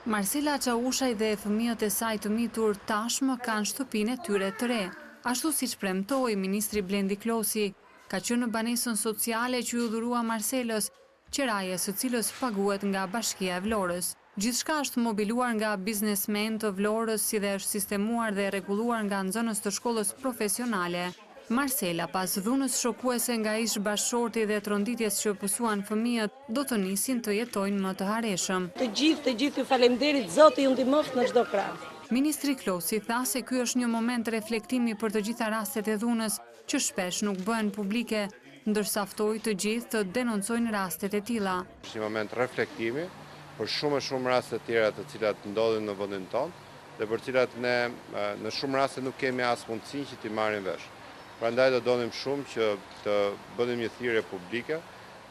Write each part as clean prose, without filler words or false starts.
Marcela Çaushaj dhe fëmijët e saj të mitur tashmë kanë shtëpinë e tyre të re. Ashtu siç premtoi ministri Blendi Klosi, ka qenë në banesën sociale që u dhurua Marcelës, qiraje së cilës paguhet nga Bashkia e Vlorës. Gjithçka është mobiluar nga biznesmen të Vlorës, si dhe është sistemuar dhe rregulluar nga nxënës të shkollës profesionale. Marcela, pas dhunës shokuese nga ish bashkëshorti dhe tronditjes që pësuan fëmijët, do të nisin të jetojnë më të hareshëm. Të gjithë ju faleminderit, Zoti ju ndihmoft në çdo krah. Ministri Klosi tha se ky është një moment reflektimi për të gjitha rastet e dhunës që shpesh nuk bëhen publike, ndërsa ftoi të gjithë të denoncojnë rastet e tilla. Është një moment reflektimi për shumë raste të tjera të cilat ndodhin në vendin tonë dhe për cilat ne në shumë raste nuk kemi as mundësinë që t'i marrim vesh. Prandaj do donim shumë që të bënim një thirrje publike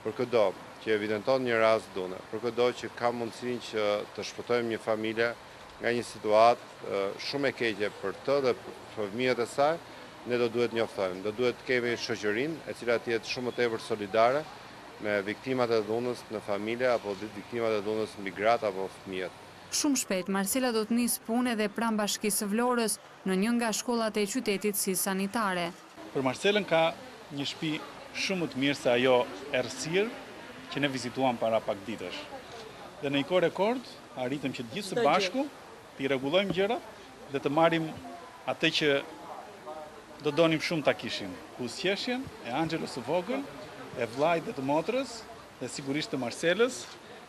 për çdo që evidenton një rast dhune, për çdo që ka mundësinë që të shpëtojmë një familje nga një situatë shumë e keqe për të dhe për fëmijët e saj, ne do duhet njoftojmë, do duhet të kemi shoqërinë e cila të jetë shumë më tepër solidare me viktimat e dhunës në familje apo viktimat e dhunës mbi gratë apo fëmijët. Shumë shpejt, Marcela do të nisë punë edhe pranë Bashkisë së Vlorës në një nga shkollat e qytetit si sanitare. Për Marcelën ka një shtëpi shumë të mirë se ajo Errësirë që ne vizituam para pak ditësh. Dhe në një kohë rekord arritëm që të gjithë së bashku të rregullojmë gjërat dhe të marrim atë që do donim shumë ta kishim. Buzëqeshjen e Anxhelos së vogël, e vllajt dhe të motrës dhe sigurisht të Marcelës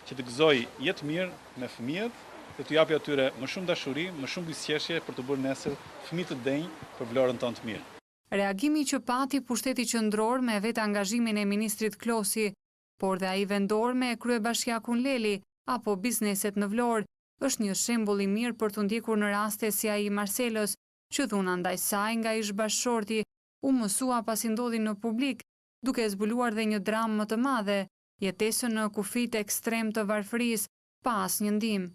që të gëzojë jetë mirë me fëmijët dhe të japi atyre më shumë dashuri, më shumë buzëqeshje për të bërë nesër fëmijë të denj për Vlorën tonë të mirë. Reagimi që pati pushteti qendror me vetë angazhimin e ministrit Klosi, por dhe ai vendor me kryebashkiakun Leli apo bizneset në Vlorë, është një shembull i mirë për të ndjekur në raste si ai i Marcelës, që dhuna ndaj saj nga ish bashkëshorti u mësua pasi ndodhi në publik, duke zbuluar dhe një dramë më të madhe, jetesën në kufit ekstrem të varfërisë pa asnjë ndihmë.